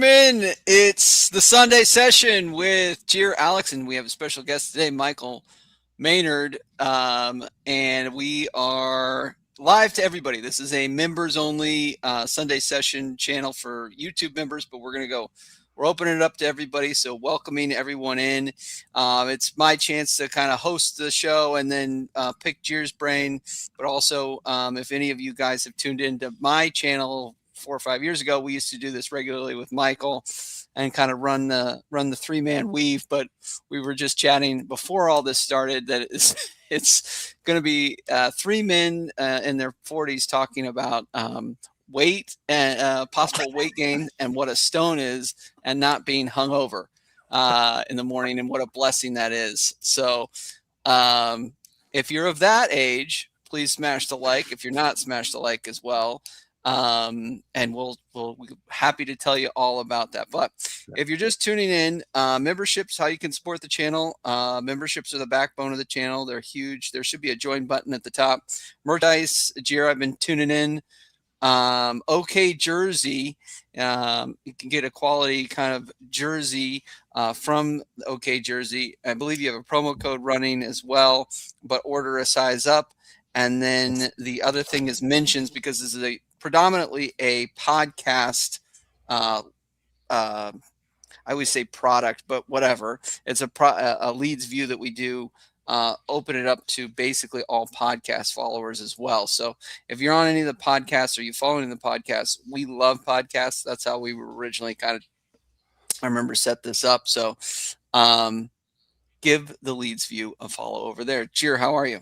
Welcome in. It's the Sunday session with Cheer Alex, and we have a special guest today, Michael Maynard, and we are live to everybody. This is a members-only Sunday session channel for YouTube members, but we're opening it up to everybody, so welcoming everyone in. It's my chance to kind of host the show and then pick Cheer's brain, but also if any of you guys have tuned into my channel 4 or 5 years ago, we used to do this regularly with Michael and kind of run the three-man weave. But we were just chatting before all this started that it's going to be three men in their 40s talking about weight and possible weight gain and what a stone is and not being hungover in the morning and what a blessing that is. So if you're of that age, please smash the like. If you're not, smash the like as well. And we're happy to tell you all about that. But if you're just tuning in, memberships, how you can support the channel. Memberships are the backbone of the channel. They're huge. There should be a join button at the top. Merchandise, Jira, I've been tuning in. OK Jersey, you can get a quality kind of jersey from OK Jersey. I believe you have a promo code running as well, but order a size up. And then the other thing is mentions, because this is predominantly a podcast, I always say product, but whatever. It's a Leeds View that we do. Open it up to basically all podcast followers as well. So if you're on any of the podcasts or you following the podcasts, we love podcasts. That's how we were originally I remember set this up. So give the Leeds View a follow over there. Cheer, how are you?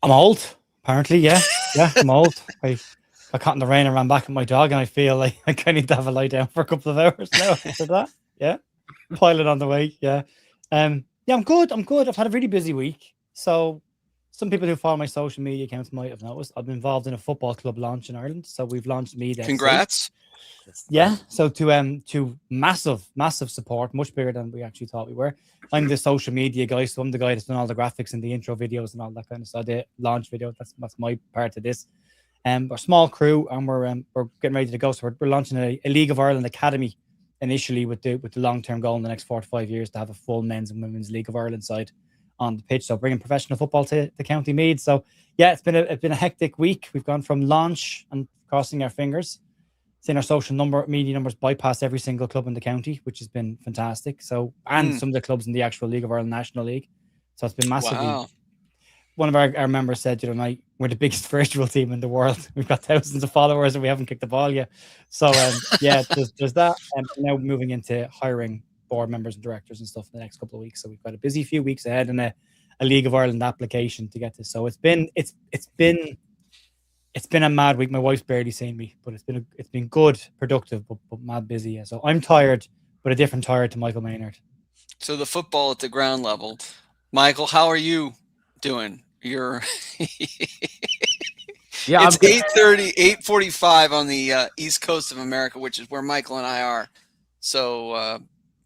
I'm old, apparently. Yeah, I'm old. I caught in the rain and ran back with my dog, and I feel like I need to have a lie down for a couple of hours now after that. Yeah, pilot on the way. Yeah, I'm good. I've had a really busy week. So some people who follow my social media accounts might have noticed I've been involved in a football club launch in Ireland. So we've launched Mead. Congrats. Yeah. So to massive support, much bigger than we actually thought we were. I'm the social media guy, so I'm the guy that's done all the graphics and the intro videos and all that kind of stuff. The launch video, that's my part of this. We're a small crew, and we're getting ready to go. So we're launching a League of Ireland academy initially with the long-term goal in the next 4 to 5 years to have a full men's and women's League of Ireland side on the pitch. So bringing professional football to the County Meath. So yeah, it's been a hectic week. We've gone from launch and crossing our fingers, seeing our social media numbers bypass every single club in the county, which has been fantastic. So, and some of the clubs in the actual League of Ireland National League. So it's been massively. Wow. One of our members said, we're the biggest virtual team in the world. We've got thousands of followers and we haven't kicked the ball yet. So yeah, there's that. And now moving into hiring board members and directors and stuff in the next couple of weeks. So we've got a busy few weeks ahead and a League of Ireland application to get this. So it's been a mad week. My wife's barely seen me, but it's been good, productive, but mad busy. Yeah. So I'm tired, but a different tired to Michael Maynard. So the football at the ground level. Michael, how are you doing? You're yeah. It's 8:30, 8:45 on the East Coast of America, which is where Michael and I are. So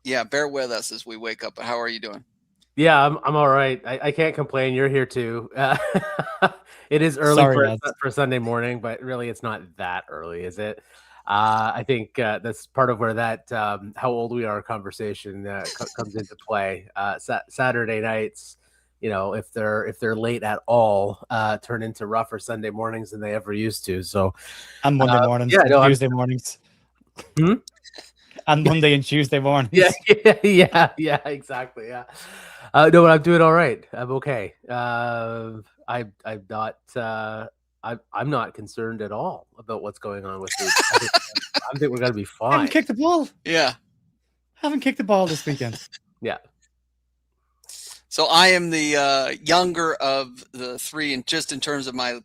yeah, bear with us as we wake up. But how are you doing? Yeah, I'm all right. I can't complain. You're here too. It is early for Sunday morning, but really it's not that early, is it? I think that's part of where that how old we are conversation comes into play. Saturday nights, if they're late at all, turn into rougher Sunday mornings than they ever used to. So, and Monday mornings, Tuesday mornings, and Monday and Tuesday mornings. Yeah, exactly. Yeah. No, but I'm doing all right. I'm okay. I'm not concerned at all about what's going on with Leeds. I think we're gonna be fine. Haven't kicked the ball. Yeah, haven't kicked the ball this weekend. Yeah. So I am the younger of the three, and just in terms of my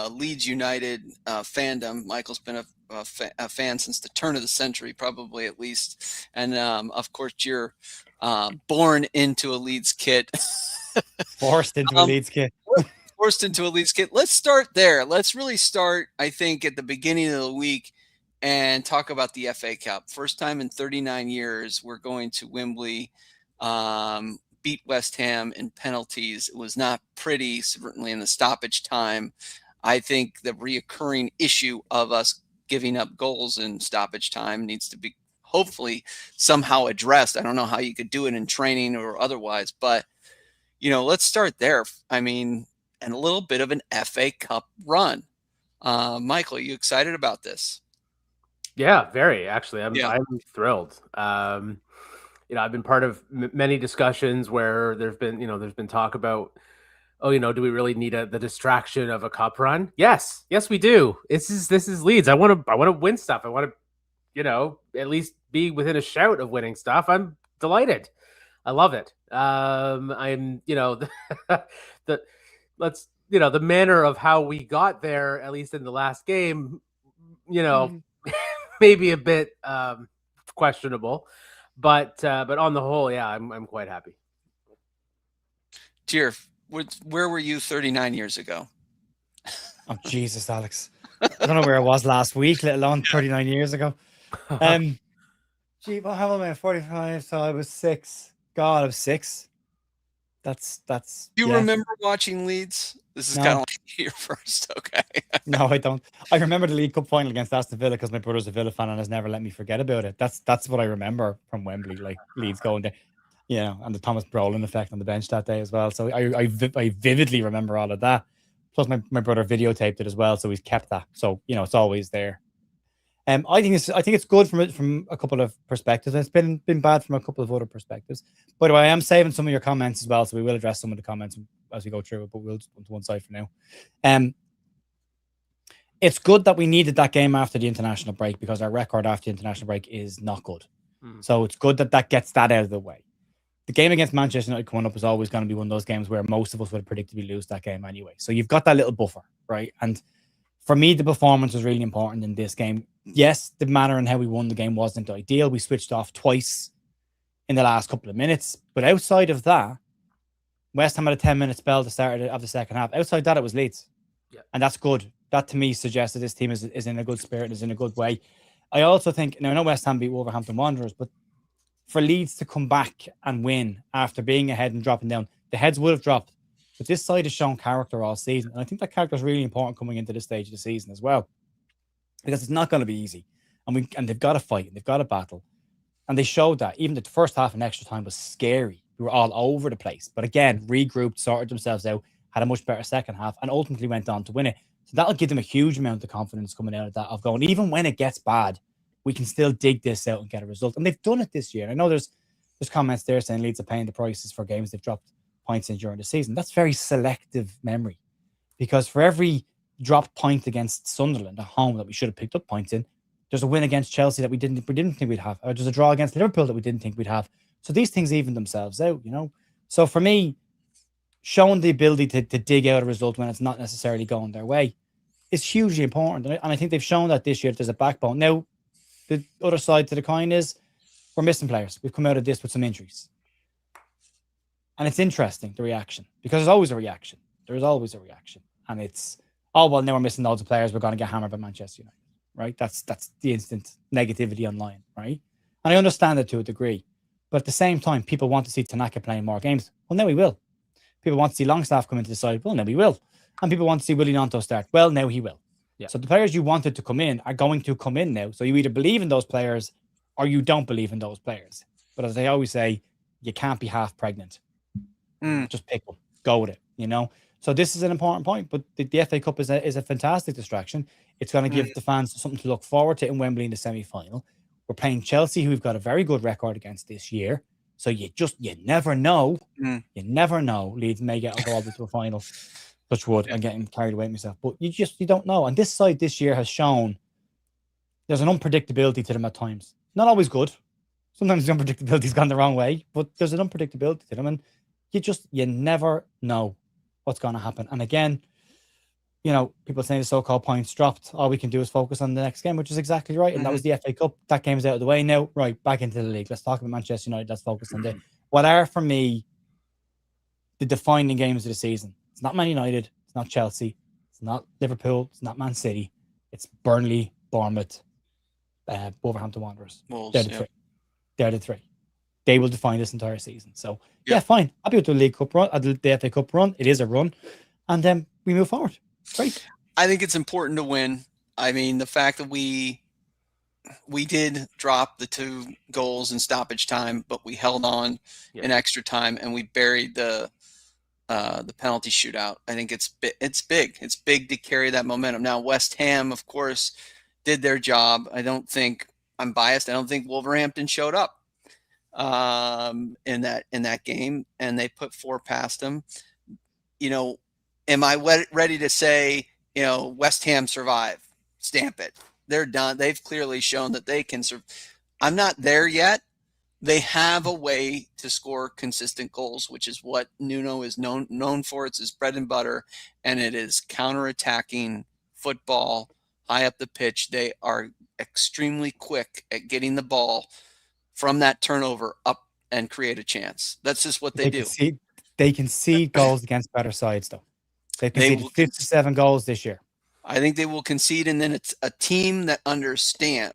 Leeds United fandom, Michael's been a fan since the turn of the century, probably at least. And of course, you're born into a Leeds kit. Forced into a Leeds kit. Forced into a Leeds kit. Let's start there. Let's really start, I think, at the beginning of the week and talk about the FA Cup. First time in 39 years, we're going to Wembley. Beat West Ham in penalties. It was not pretty, certainly in the stoppage time. I think the reoccurring issue of us giving up goals in stoppage time needs to be hopefully somehow addressed. I don't know how you could do it in training or otherwise, but let's start there. I mean, and a little bit of an FA Cup run. Michael, are you excited about this? Yeah, very actually. I'm thrilled. I've been part of many discussions where there's been talk about, do we really need the distraction of a cup run? Yes, we do. This is Leeds. I want to win stuff. I want to, at least be within a shout of winning stuff. I'm delighted. I love it. I'm, the manner of how we got there, at least in the last game, maybe a bit questionable, but on the whole, yeah, I'm quite happy. Dear, where were you 39 years ago? Oh, Jesus, Alex. I don't know where I was last week, let alone 39 years ago. Gee, how old am I? 45, so I was 6. God, I was 6. That's. Do you remember watching Leeds? This is kind of like your first, okay. No, I don't. I remember the League Cup final against Aston Villa because my brother's a Villa fan and has never let me forget about it. That's what I remember from Wembley, like Leeds going there, and the Thomas Brolin effect on the bench that day as well. So I vividly remember all of that. Plus my brother videotaped it as well, so he's kept that. So it's always there. I think it's good from a couple of perspectives. It's been bad from a couple of other perspectives. By the way, I am saving some of your comments as well, so we will address some of the comments as we go through it, but we'll put to one side for now. It's good that we needed that game after the international break because our record after the international break is not good. So it's good that gets that out of the way. The game against Manchester United coming up is always going to be one of those games where most of us would predict we lose that game anyway. So you've got that little buffer, right? And for me, the performance was really important in this game. Yes, the manner and how we won the game wasn't ideal. We switched off twice in the last couple of minutes. But outside of that, West Ham had a 10-minute spell at the start of the second half. Outside that, it was Leeds. Yeah. And that's good. That, to me, suggests that this team is in a good spirit, is in a good way. I also think, I know West Ham beat Wolverhampton Wanderers, but for Leeds to come back and win after being ahead and dropping down, the heads would have dropped. But this side has shown character all season. And I think that character is really important coming into this stage of the season as well. Because it's not going to be easy. And they've got to fight. And they've got to battle. And they showed that. Even the first half and extra time was scary. We were all over the place. But again, regrouped, sorted themselves out, had a much better second half, and ultimately went on to win it. So that'll give them a huge amount of confidence coming out of that, of going, even when it gets bad, we can still dig this out and get a result. And they've done it this year. I know there's comments there saying Leeds are paying the prices for games they've dropped points in during the season. That's very selective memory, because for every dropped point against Sunderland at home that we should have picked up points in, there's a win against Chelsea that we didn't think we'd have, or there's a draw against Liverpool that we didn't think we'd have. So these things even themselves out, So for me, showing the ability to dig out a result when it's not necessarily going their way is hugely important. And I think they've shown that this year there's a backbone. Now, the other side to the coin is we're missing players. We've come out of this with some injuries. And it's interesting, the reaction, because there's always a reaction. There's always a reaction. And it's, now we're missing loads of players. We're going to get hammered by Manchester United, right? That's the instant negativity online, right? And I understand it to a degree. But at the same time, people want to see Tanaka playing more games. Well, now he will. People want to see Longstaff come into the side. Well, now he will. And people want to see Willie Gnonto start. Well, now he will. Yeah. So the players you wanted to come in are going to come in now. So you either believe in those players or you don't believe in those players. But as I always say, you can't be half pregnant. Just pick them. Go with it, So this is an important point. But the FA Cup is a fantastic distraction. It's going to give the fans something to look forward to in Wembley in the semi-final. We're playing Chelsea, who we've got a very good record against this year. So you never know. You never know. Leeds may get involved into a final. Touch wood. I'm getting carried away myself. But you don't know. And this side this year has shown there's an unpredictability to them at times. Not always good. Sometimes the unpredictability's gone the wrong way. But there's an unpredictability to them. And you never know what's going to happen. And again, people saying the so-called points dropped. All we can do is focus on the next game, which is exactly right. And that was the FA Cup. That game's out of the way now. Right, back into the league. Let's talk about Manchester United. Let's focus on what are, for me, the defining games of the season. It's not Man United. It's not Chelsea. It's not Liverpool. It's not Man City. It's Burnley, Bournemouth, Wolverhampton Wanderers. Wolves, They're the three. They're the three. They will define this entire season. So, fine. Happy with the League Cup run, the FA Cup run. It is a run. And then we move forward. Great. I think it's important to win. I mean, the fact that we did drop the 2 goals in stoppage time, but we held on in extra time and we buried the penalty shootout. I think it's big. It's big to carry that momentum. Now, West Ham, of course, did their job. I'm biased. I don't think Wolverhampton showed up in that game, and they put 4 past them. Am I ready to say, West Ham survive? Stamp it. They're done. They've clearly shown that they can survive. I'm not there yet. They have a way to score consistent goals, which is what Nuno is known for. It's his bread and butter, and it is counterattacking football high up the pitch. They are extremely quick at getting the ball from that turnover up and create a chance. That's just what they do. They concede goals against better sides, though. They've conceded 57 goals this year. I think they will concede, and then it's a team that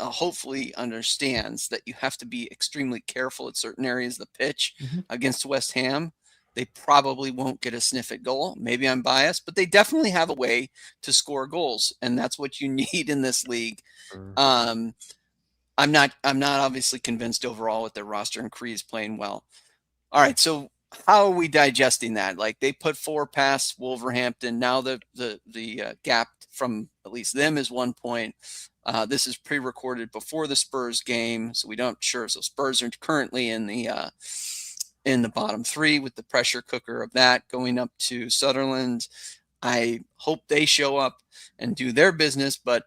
hopefully understands that you have to be extremely careful at certain areas of the pitch. Against West Ham. They probably won't get a sniff at goal. Maybe I'm biased, but they definitely have a way to score goals, and that's what you need in this league. I'm not obviously convinced overall with their roster, and Cree is playing well. All right, so how are we digesting that? Like, they put 4 past Wolverhampton. Now the gap from at least them is 1 point. This is pre-recorded before the Spurs game, so we don't sure. So Spurs are currently in the bottom 3 with the pressure cooker of that going up to Sunderland. I hope they show up and do their business, but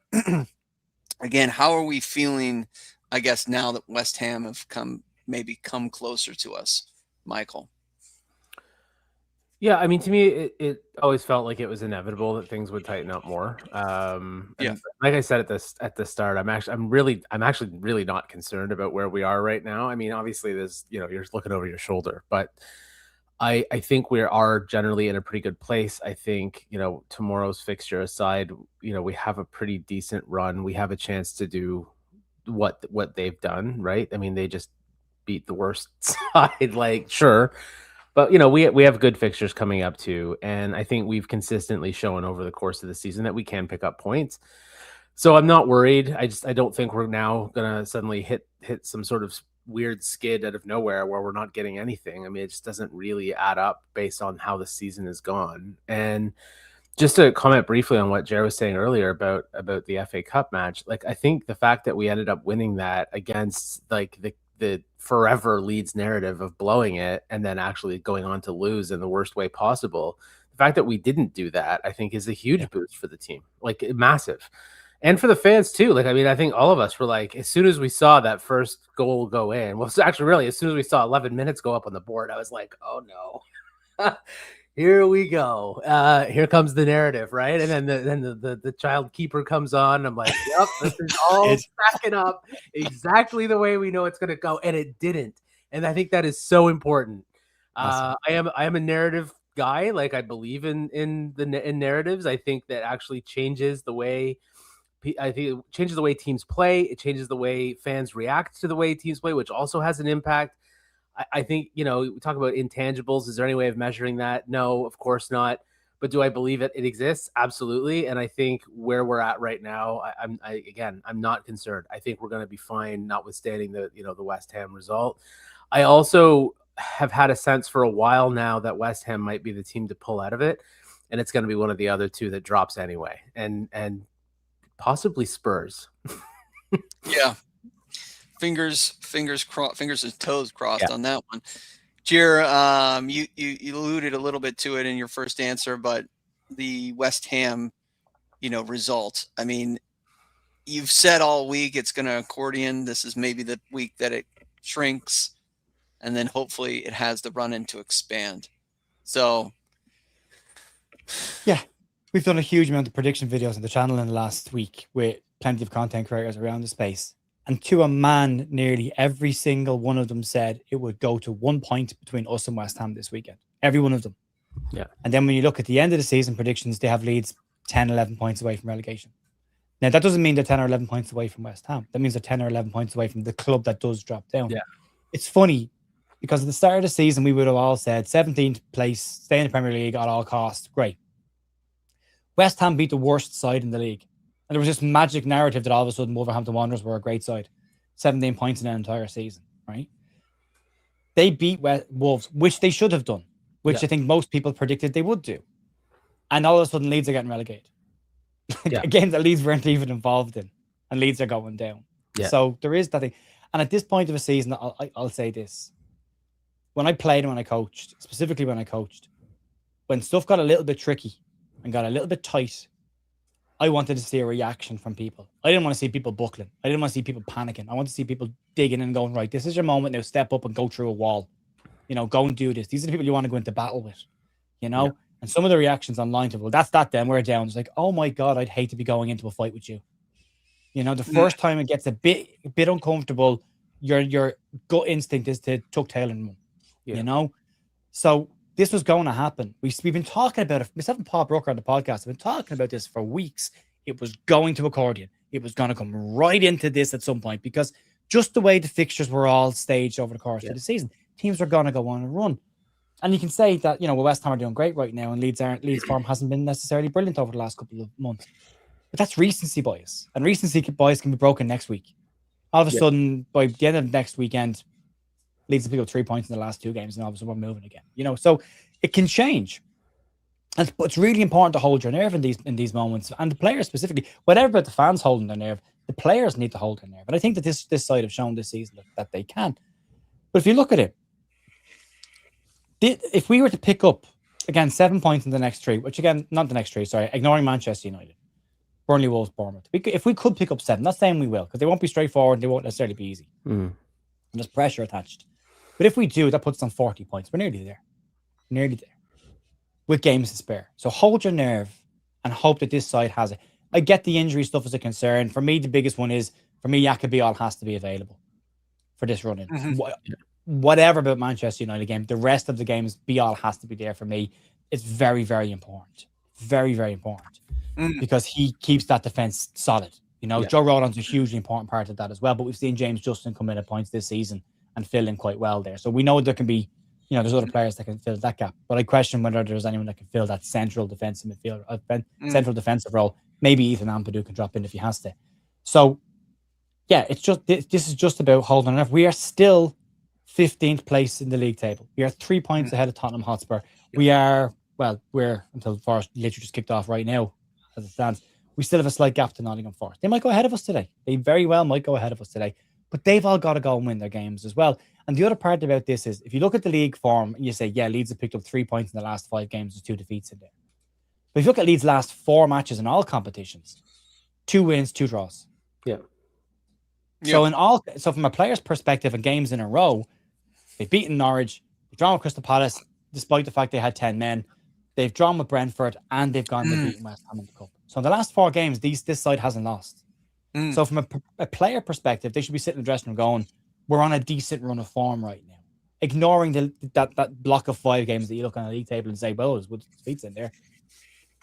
again, how are we feeling, I guess, now that West Ham have come closer to us, Michael? Yeah, I mean, to me, it always felt like it was inevitable that things would tighten up more. Like I said at the start, I'm actually really not concerned about where we are right now. I mean, obviously, there's you're looking over your shoulder, but I think we are generally in a pretty good place. I think tomorrow's fixture aside, we have a pretty decent run. We have a chance to do what they've done, right? I mean, they just beat the worst side, like sure. But we have good fixtures coming up too, and I think we've consistently shown over the course of the season that we can pick up points. So I'm not worried. I don't think we're now gonna suddenly hit some sort of weird skid out of nowhere where we're not getting anything. I mean, it just doesn't really add up based on how the season has gone. And just to comment briefly on what Jared was saying earlier about the FA Cup match, like I think the fact that we ended up winning that against like the forever Leeds narrative of blowing it and then actually going on to lose in the worst way possible. The fact that we didn't do that, I think, is a huge boost for the team, like massive. And for the fans too. Like, I mean, I think all of us were like, as soon as we saw that first goal go in, well, actually really, as soon as we saw 11 minutes go up on the board, I was like, oh no, here we go. Here comes the narrative, right? And then the child keeper comes on. I'm like, yep, this is all stacking up exactly the way we know it's going to go, and it didn't. And I think that is so important. I am a narrative guy. Like, I believe in narratives. I think that actually changes the way. I think it changes the way teams play. It changes the way fans react to the way teams play, which also has an impact. I think, we talk about intangibles. Is there any way of measuring that? No, of course not. But do I believe it exists? Absolutely. And I think where we're at right now, I'm not concerned. I think we're going to be fine, notwithstanding the West Ham result. I also have had a sense for a while now that West Ham might be the team to pull out of it. And it's going to be one of the other two that drops anyway. And possibly Spurs. Yeah. Fingers and toes crossed on that one. Jer, you alluded a little bit to it in your first answer, but the West Ham, result. I mean, you've said all week it's going to accordion. This is maybe the week that it shrinks, and then hopefully it has the run in to expand. So, yeah, we've done a huge amount of prediction videos on the channel in the last week with plenty of content creators around the space. And to a man, nearly every single one of them said it would go to 1 point between us and West Ham this weekend. Every one of them. Yeah. And then when you look at the end of the season predictions, they have Leeds 10, 11 points away from relegation. Now, that doesn't mean they're 10 or 11 points away from West Ham. That means they're 10 or 11 points away from the club that does drop down. Yeah. It's funny because at the start of the season, we would have all said 17th place, stay in the Premier League at all costs. Great. West Ham beat the worst side in the league. And there was this magic narrative that all of a sudden Wolverhampton Wanderers were a great side. 17 points in an entire season, right? They beat Wolves, which they should have done, which I think most people predicted they would do. And all of a sudden, Leeds are getting relegated. A game that Leeds weren't even involved in. And Leeds are going down. Yeah. So there is that thing. And at this point of a season, I'll say this. When I played and when I coached, specifically when I coached, when stuff got a little bit tricky and got a little bit tight, I wanted to see a reaction from people. I didn't want to see people buckling. I didn't want to see people panicking. I want to see people digging and going, right, this is your moment now. Step up and go through a wall. Go and do this. These are the people you want to go into battle with, And some of the reactions online to, well, that's that then, we're down. It's like, oh my God, I'd hate to be going into a fight with you. The first time it gets a bit uncomfortable, your gut instinct is to tuck tail and run, So this was going to happen. We've been talking about it. Myself and Paul Brooker on the podcast have been talking about this for weeks. It was going to accordion. It was going to come right into this at some point because just the way the fixtures were all staged over the course of the season, teams were going to go on and run. And you can say that, West Ham are doing great right now and Leeds form hasn't been necessarily brilliant over the last couple of months. But that's recency bias. And recency bias can be broken next week. All of a sudden, by the end of next weekend, Leeds to pick up 3 points in the last two games, and obviously we're moving again. So it can change. And it's really important to hold your nerve in these moments. And the players specifically, whatever about the fans holding their nerve, the players need to hold their nerve. And I think that this side have shown this season that they can. But if you look at it, if we were to pick up, again, 7 points in the next three, which again, not the next three, sorry, ignoring Manchester United, Burnley, Wolves, Bournemouth. If we could pick up 7, not saying we will, because they won't be straightforward, they won't necessarily be easy. And there's pressure attached. But if we do, that puts us on 40 points. We're nearly there. With games to spare. So hold your nerve and hope that this side has it. I get the injury stuff as a concern. For me, the biggest one is, for me, Yacobial has to be available for this run-in. Whatever about Manchester United game, the rest of the games, Bial has to be there for me. It's very, very important. Very, very important. Because he keeps that defence solid. Joe Rodon's a hugely important part of that as well. But we've seen James Justin come in at points this season and fill in quite well there. So we know there can be, there's other players that can fill that gap. But I question whether there's anyone that can fill that central defensive midfielder, central defensive role. Maybe Ethan Ampadu can drop in if he has to. So, yeah, it's just this is just about holding enough. We are still 15th place in the league table. We are 3 points ahead of Tottenham Hotspur. We're until Forest literally just kicked off right now as it stands. We still have a slight gap to Nottingham Forest. They might go ahead of us today. They very well might go ahead of us today. But they've all got to go and win their games as well. And the other part about this is, if you look at the league form and you say, yeah, Leeds have picked up 3 points in the last 5 games with 2 defeats in there. But if you look at Leeds' last 4 matches in all competitions, 2 wins, 2 draws. So from a player's perspective and games in a row, they've beaten Norwich, they've drawn with Crystal Palace, despite the fact they had 10 men. They've drawn with Brentford and they've gone and beaten West Ham in the Cup. So in the last 4 games, this side hasn't lost. So from a player perspective, they should be sitting in the dressing room going, we're on a decent run of form right now. Ignoring that block of 5 games that you look on the league table and say, well, there's good defeats in there.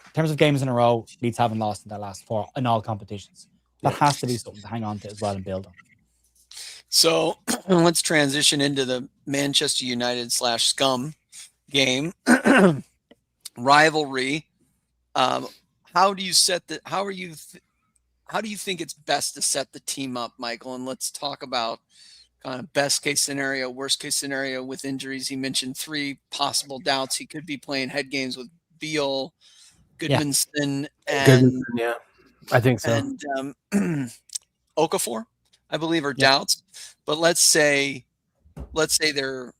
In terms of games in a row, Leeds haven't lost in their last 4 in all competitions. That has to be something to hang on to as well and build on. So let's transition into the Manchester United /Scum game rivalry. How do you think it's best to set the team up, Michael? And let's talk about kind of best case scenario, worst case scenario with injuries. He mentioned 3 possible doubts. He could be playing head games with Beal, Goodmanson, and I think so. And Okafor, I believe, are doubts. But let's say they're,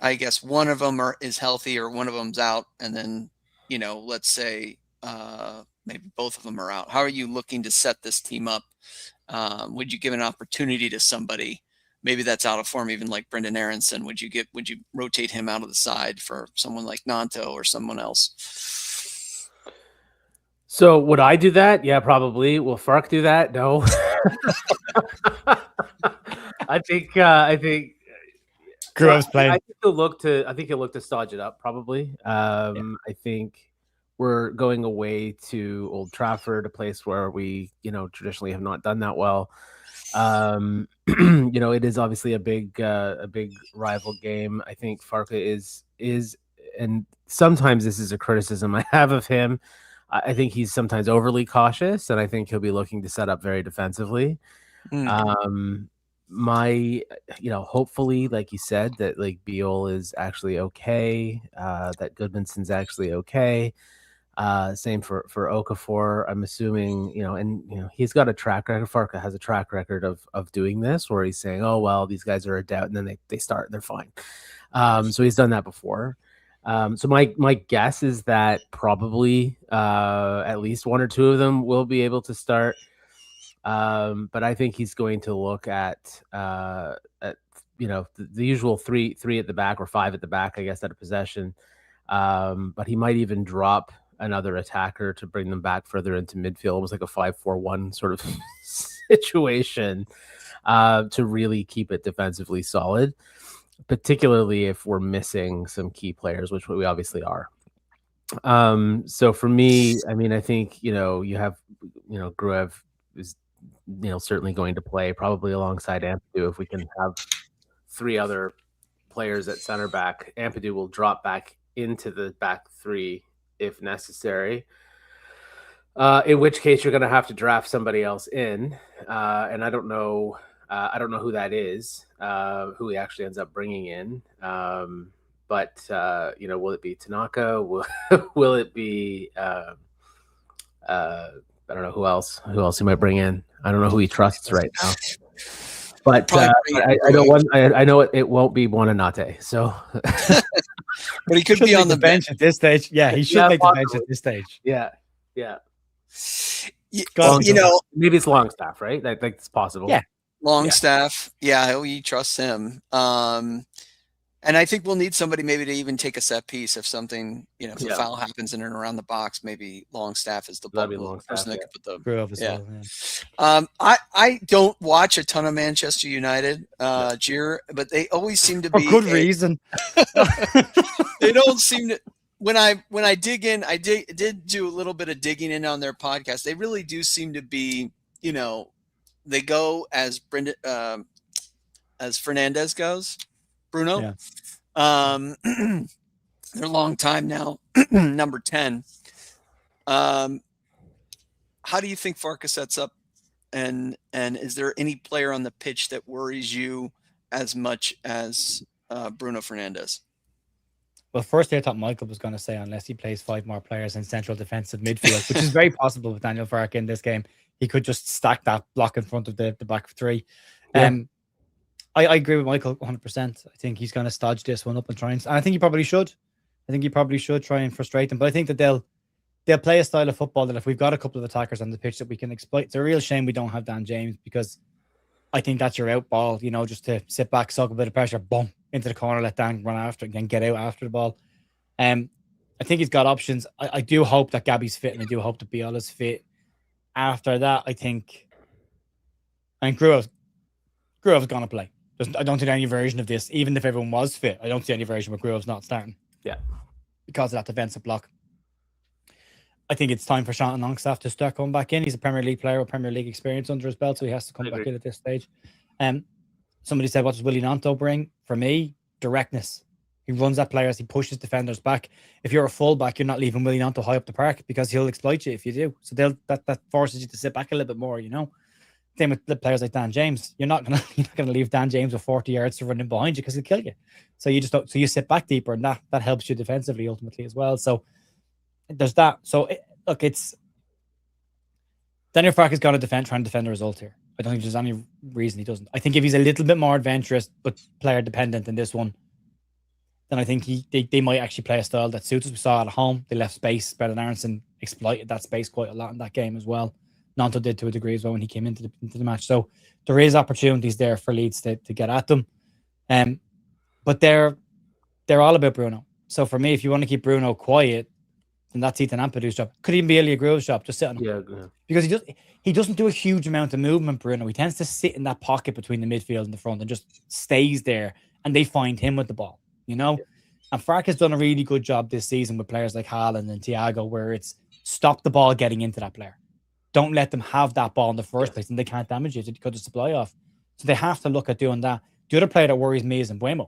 I guess, one of them is healthy or one of them's out, and then let's say maybe both of them are out. How are you looking to set this team up? Would you give an opportunity to somebody maybe that's out of form, even like Brendan Aronson? Would you rotate him out of the side for someone like Nanto or someone else? So would I do that? Yeah, probably. Will Fark do that? No. I think Groves playing. I think he'll look to stodge it up probably. I think we're going away to Old Trafford, a place where we, traditionally have not done that well. It is obviously a big rival game. I think Farke is, and sometimes this is a criticism I have of him. I think he's sometimes overly cautious, and I think he'll be looking to set up very defensively. Hopefully, like you said, that like Beal is actually okay, that Goodmanson's actually okay. Same for Okafor. I'm assuming, he's got a track record. Farka has a track record of doing this, where he's saying, "Oh well, these guys are a doubt," and then they start and they're fine. So he's done that before. So my guess is that probably at least one or two of them will be able to start. But I think he's going to look at the usual three at the back, or five at the back, I guess, at a possession. But he might even drop another attacker to bring them back further into midfield. It was like a 5-4-1 sort of situation to really keep it defensively solid, particularly if we're missing some key players, which we obviously are. So for me, I mean, I think, you have, Gruev is, certainly going to play probably alongside Ampadu. If we can have three other players at center back, Ampadu will drop back into the back three if necessary. In which case you're going to have to draft somebody else in. And I don't know who that is, who he actually ends up bringing in. But will it be Tanaka? Will it be, I don't know who else he might bring in. I don't know who he trusts right now. But I know it won't be Buonanotte. So, but he could be on the bench at this stage. Yeah, he should make the bench at this stage. Yeah. Maybe it's Longstaff, right? I think it's possible. Yeah, Longstaff. Yeah, he trusts him. And I think we'll need somebody maybe to even take a set piece if something, if a foul happens in and around the box. Maybe Longstaff is the person that could put the Gruev as well. Yeah. I don't watch a ton of Manchester United, but they always seem to be for good reason. They don't seem to. When I dig in, I did do a little bit of digging in on their podcast. They really do seem to be, they go as Fernandez goes. Bruno, they're long time now, number 10. How do you think Farka sets up, and is there any player on the pitch that worries you as much as Bruno Fernandes? Well, firstly, I thought Michael was going to say unless he plays 5 more players in central defensive midfield, which is very possible with Daniel Farke in this game. He could just stack that block in front of the back three. I agree with Michael 100%. I think he's going to stodge this one up and try and I think he probably should. I think he probably should try and frustrate them. But I think that they'll play a style of football that if we've got a couple of attackers on the pitch that we can exploit. It's a real shame we don't have Dan James, because I think that's your out ball, just to sit back, suck a bit of pressure, boom, into the corner, let Dan run after it and get out after the ball. I think he's got options. I do hope that Gabby's fit, and I do hope that Biela's fit. After that, I think Gruev's going to play. I don't see any version of this, even if everyone was fit. I don't see any version where Gruev's not starting. Yeah. Because of that defensive block. I think it's time for Shannon Longstaff to start coming back in. He's a Premier League player with Premier League experience under his belt, so he has to come back in at this stage. Somebody said, what does Willie Nanto bring? For me, directness. He runs at players. He pushes defenders back. If you're a fullback, you're not leaving Willie Nanto high up the park, because he'll exploit you if you do. So that forces you to sit back a little bit more, Same with the players like Dan James. You're not gonna leave Dan James with 40 yards to run in behind you, because he'll kill you. So you just don't. So you sit back deeper, and that helps you defensively ultimately as well. So there's that. So it's Daniel Farke is going to try and defend the result here. I don't think there's any reason he doesn't. I think if he's a little bit more adventurous but player dependent in this one, then I think they might actually play a style that suits us. We saw at home they left space. Brendan Aronson exploited that space quite a lot in that game as well. Nanto did to a degree as well when he came into the match. So there is opportunities there for Leeds to get at them. But they're all about Bruno. So for me, if you want to keep Bruno quiet, then that's Ethan Ampadu's job. Could even be Ilya Gruev's job, just sit on him. Yeah. Because he doesn't do a huge amount of movement, Bruno. He tends to sit in that pocket between the midfield and the front and just stays there, and they find him with the ball, Yeah. And Farke has done a really good job this season with players like Haaland and Thiago, where it's stop the ball getting into that player. Don't let them have that ball in the first place, and they can't damage it. It cut the supply off. So they have to look at doing that. The other player that worries me is Mbeumo.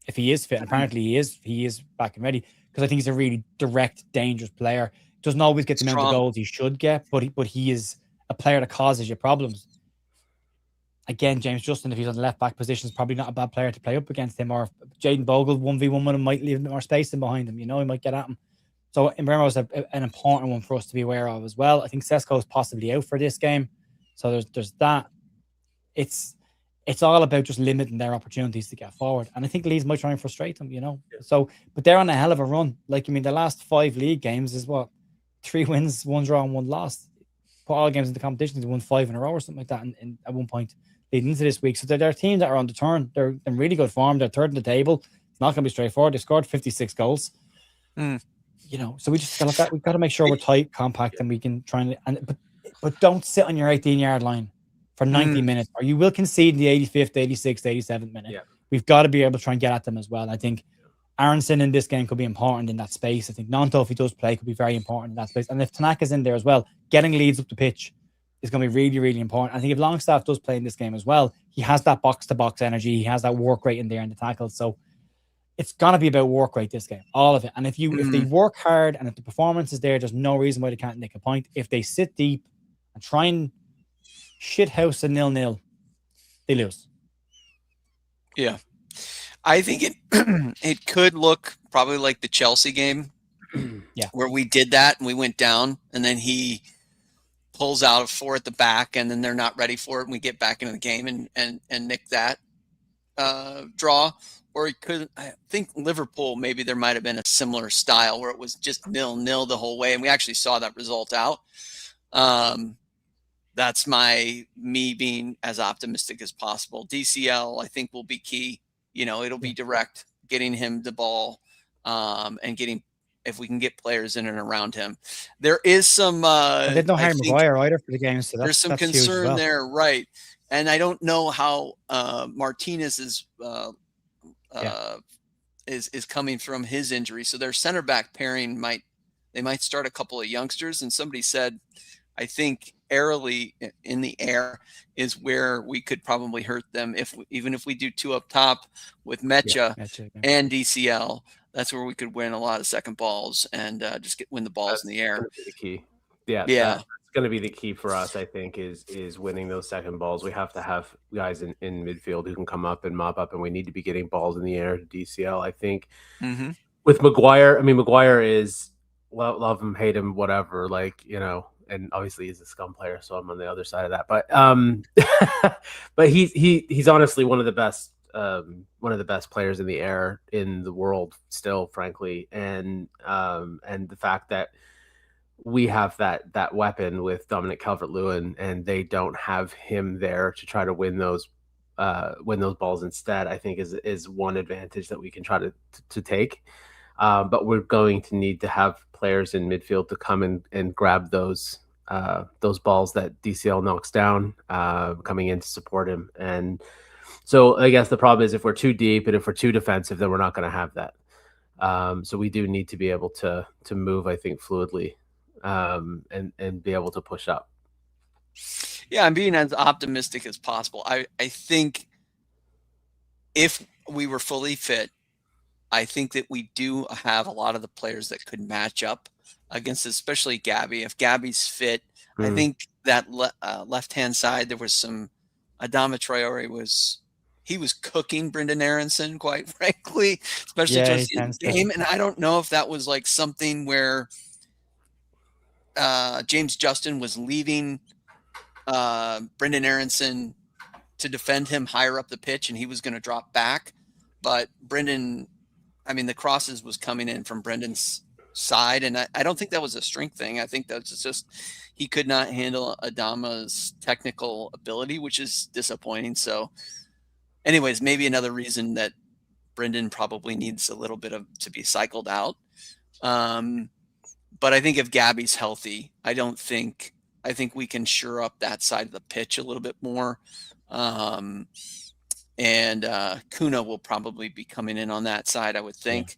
If he is fit, and apparently he is back and ready, because I think he's a really direct, dangerous player. Doesn't always get the amount of Strong. goals he should get, but he is a player that causes you problems. Again, James Justin, if he's on the left back position, is probably not a bad player to play up against him. Or Jaden Bogle 1v1 with him might leave a bit more space in behind him. He might get at him. So Mbeumo is an important one for us to be aware of as well. I think Sesko is possibly out for this game, so there's that. It's all about just limiting their opportunities to get forward, and I think Leeds might try and frustrate them. So, but they're on a hell of a run. The last 5 league games is 3 wins, 1 draw, and 1 loss. Put all games in the competition, they won 5 in a row or something like that. And at one point leading into this week, so they're teams that are on the turn. They're in really good form. They're third in the table. It's not going to be straightforward. They scored 56 goals. So we just we've got to make sure we're tight, compact, and we can try but don't sit on your 18-yard line for 90 minutes, or you will concede in the 85th, 86th, 87th minute. Yeah. We've got to be able to try and get at them as well. I think Aronson in this game could be important in that space. I think Nanto, if he does play, could be very important in that space. And if Tanaka's in there as well, getting Leeds up the pitch is going to be really, really important. I think if Longstaff does play in this game as well, he has that box-to-box energy. He has that work rate in there in the tackles. So it's going to be about work rate this game, all of it. And if they work hard and if the performance is there, there's no reason why they can't nick a point. If they sit deep and try and shithouse a 0-0, they lose. Yeah. I think it could look probably like the Chelsea game, where we did that and we went down, and then he pulls out a 4 at the back, and then they're not ready for it, and we get back into the game and nick that draw. Or it could, I think Liverpool, maybe there might have been a similar style where it was just 0-0 the whole way, and we actually saw that result out. That's me being as optimistic as possible. DCL, I think, will be key. It'll be direct, getting him the ball, and if we can get players in and around him. There is some. They don't Harry Maguire either for the game, so there's some concern there, right? And I don't know how Martinez is coming from his injury. So their center back pairing might start a couple of youngsters. And somebody said, I think Airly in the air is where we could probably hurt them even if we do 2 up top with Mecha and DCL. That's where we could win a lot of second balls and just win the balls in the air. That's the key. Yeah. That's going to be the key for us, I think, is winning those second balls. We have to have guys in midfield who can come up and mop up, and we need to be getting balls in the air to DCL. I think with Maguire, Maguire is love him, hate him, whatever, and obviously he's a scum player, so I'm on the other side of that. But but he's honestly one of the best players in the air in the world still, frankly. And the fact that we have that weapon with Dominic Calvert-Lewin, and they don't have him there to try to win those balls instead, I think is one advantage that we can try to take. But we're going to need to have players in midfield to come and grab those balls that DCL knocks down, coming in to support him. And so I guess the problem is if we're too deep and if we're too defensive, then we're not going to have that. So we do need to be able to move, I think, fluidly, and be able to push up. Yeah, I'm being as optimistic as possible. I think if we were fully fit, I think that we do have a lot of the players that could match up against, especially Gabby. If Gabby's fit, I think that left-hand side, there was some Adama Traore was cooking Brendan Aronson, quite frankly, especially towards the end of the game. And I don't know if that was like something where James Justin was leaving Brendan Aronson to defend him higher up the pitch, and he was going to drop back. But Brendan, the crosses was coming in from Brendan's side, and I don't think that was a strength thing. I think that's just he could not handle Adama's technical ability, which is disappointing. So anyways, maybe another reason that Brendan probably needs a little bit to be cycled out. But I think if Gabby's healthy, I think we can shore up that side of the pitch a little bit more. And Kuna will probably be coming in on that side, I would think.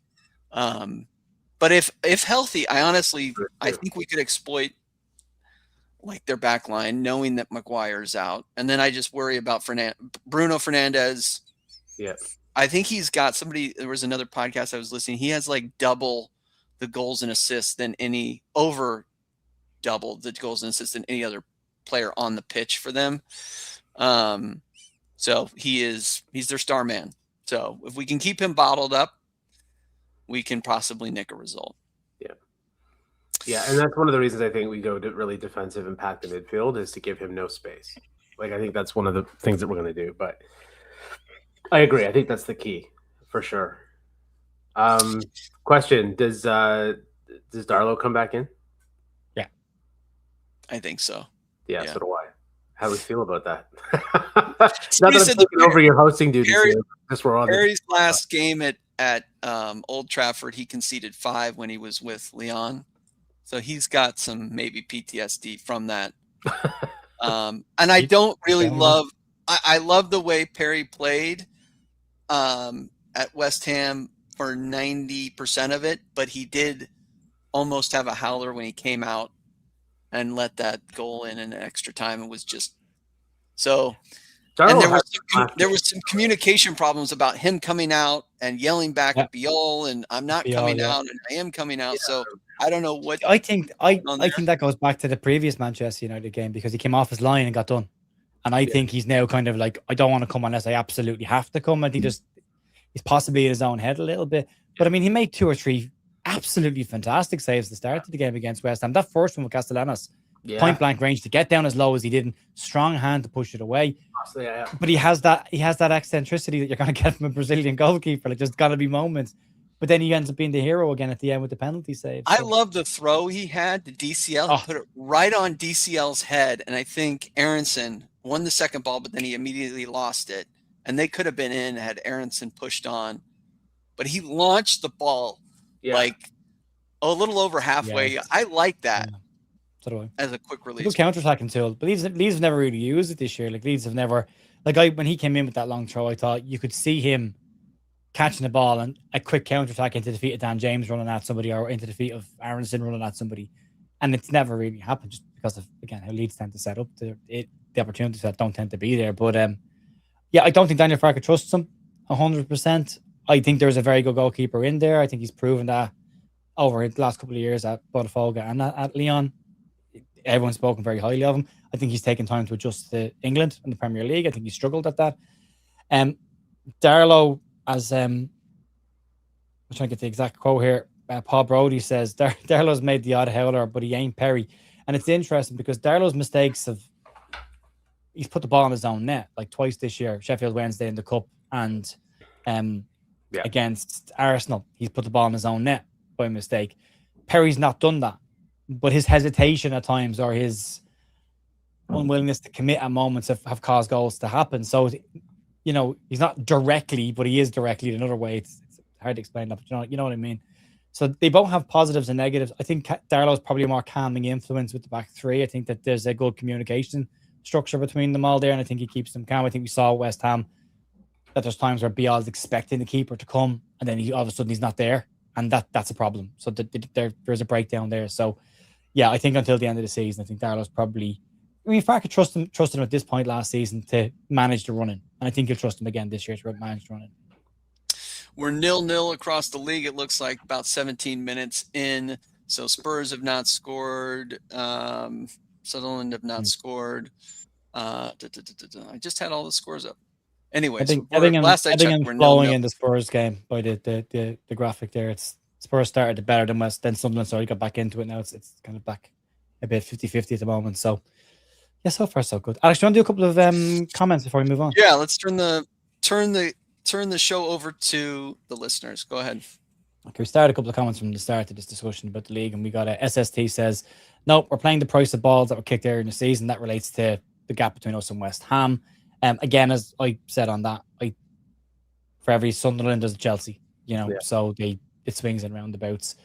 But if healthy, I think we could exploit like their back line, knowing that Maguire's out. And then I just worry about Bruno Fernandes. Yeah. I think he's got there was another podcast I was listening. He has like double the goals and assists than doubled the goals and assists than any other player on the pitch for them. So he's their star man. So if we can keep him bottled up, we can possibly nick a result. Yeah, and that's one of the reasons I think we go to really defensive and pack the midfield is to give him no space. Like, I think that's one of the things that we're going to do. But I agree. I think that's the key for sure. Question: Does Darlow come back in? Yeah, I think so. Yeah, so do I. How do we feel about that? Not that I'm taking over your hosting duties. Perry's last game at Old Trafford, he conceded 5 when he was with Lyon. So he's got some maybe PTSD from that. And I don't really I love the way Perry played at West Ham for 90% of it, but he did almost have a howler when he came out and let that goal in extra time. It was just so. And there was some communication problems about him coming out and yelling back at Biel, and I'm not coming out, and I am coming out. So I don't know what. I think that goes back to the previous Manchester United game because he came off his line and got done, and I think he's now kind of like, I don't want to come unless I absolutely have to come. I think he's possibly in his own head a little bit, but I mean, he made 2 or 3 absolutely fantastic saves at the start of the game against West Ham. That first one with Castellanos. Point blank range to get down as low as he did, strong hand to push it away. But he has that eccentricity that you're going to get from a Brazilian goalkeeper. Like, there's got to be moments, but then he ends up being the hero again at the end with the penalty save. I love the throw he had to DCL. He put it right on DCL's head, and I think Aronson won the second ball, but then he immediately lost it, and they could have been in had Aronson pushed on, but he launched the ball like a little over halfway. I like that. As a quick release, good counter-attacking tool, but Leeds have never really used it this year. Like, Leeds have never, when he came in with that long throw, I thought you could see him catching the ball and a quick counter-attack into the feet of Dan James running at somebody, or into the feet of Aronson running at somebody, and it's never really happened just because of, again, how Leeds tend to set up the opportunities that don't tend to be there. But I don't think Daniel Farke trusts him 100%. I think there's a very good goalkeeper in there. I think he's proven that over the last couple of years at Botafogo and at Lyon. Everyone's spoken very highly of him. I think he's taken time to adjust to England and the Premier League. I think he struggled at that. Darlow, as I'm trying to get the exact quote here. Paul Brody says Darlow's made the odd howler, but he ain't Perry. And it's interesting because Darlow's mistakes he's put the ball in his own net like twice this year. Sheffield Wednesday in the cup and against Arsenal, he's put the ball in his own net by mistake. Perry's not done that. But his hesitation at times, or his unwillingness to commit at moments, have caused goals to happen. So, he's not directly, but he is directly in another way. It's hard to explain that, but you know what I mean? So they both have positives and negatives. I think Darlow's probably a more calming influence with the back three. I think that there's a good communication structure between them all there, and I think he keeps them calm. I think we saw at West Ham that there's times where Biel's expecting the keeper to come, and then all of a sudden he's not there, and that's a problem. So there's a breakdown there. So, yeah, I think until the end of the season, I think Darlow's probably... I mean, Farke trusted him at this point last season to manage the running, and I think he'll trust him again this year to manage the running. We're 0-0 across the league. It looks like about 17 minutes in. So Spurs have not scored. Sunderland have not scored. I just had all the scores up. Anyway, last I checked, we're flowing in the Spurs game by the graphic there. It's Spurs started better than West, then Sunderland, so he got back into it. Now it's kind of back a bit 50-50 at the moment. So yeah, so far so good. Alex, do you want to do a couple of comments before we move on? Yeah, let's turn the show over to the listeners. Go ahead. Okay, we started a couple of comments from the start of this discussion about the league, and we got a SST says, no, we're playing the price of balls that were kicked earlier in the season. That relates to the gap between us and West Ham. Again, as I said on that, for every Sunderland there's a Chelsea, so it swings and roundabouts.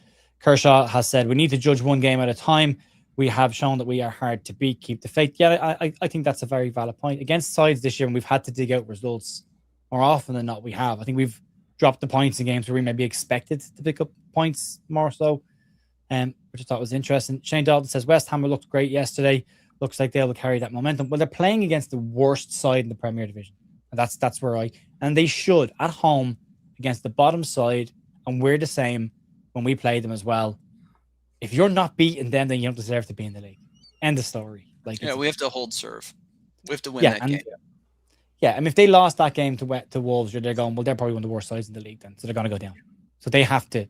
Kershaw has said, we need to judge one game at a time. We have shown that we are hard to beat. Keep the faith. Yeah, I think that's a very valid point. Against sides this year, when we've had to dig out results more often than not, we have. I think we've dropped the points in games where we maybe expected to pick up points more so, which I thought was interesting. Shane Dalton says, West Ham looked great yesterday. Looks like they'll carry that momentum. Well, they're playing against the worst side in the Premier Division. And that's where and they should, at home, against the bottom side, and we're the same, when we played them as well. If you're not beating them, then you don't deserve to be in the league. End of story. Like, yeah, we have to hold serve. We have to win yeah, that game. Yeah, and if they lost that game to Wolves, they're going, well, they're probably one of the worst sides in the league then, so they're going to go down. So they had to.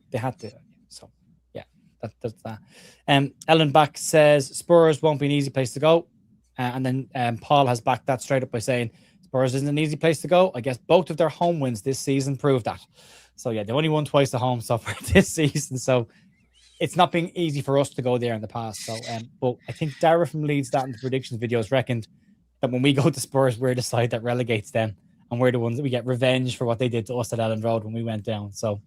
So yeah, that's that. Ellen Back says Spurs won't be an easy place to go, and then Paul has backed that straight up by saying Spurs isn't an easy place to go. I guess both of their home wins this season prove that. So yeah, they only won twice at home so far this season. So it's not been easy for us to go there in the past. So, but I think Dara from Leeds that in the predictions videos reckoned that when we go to Spurs, we're the side that relegates them, and we're the ones that we get revenge for what they did to us at Ellen Road when we went down. So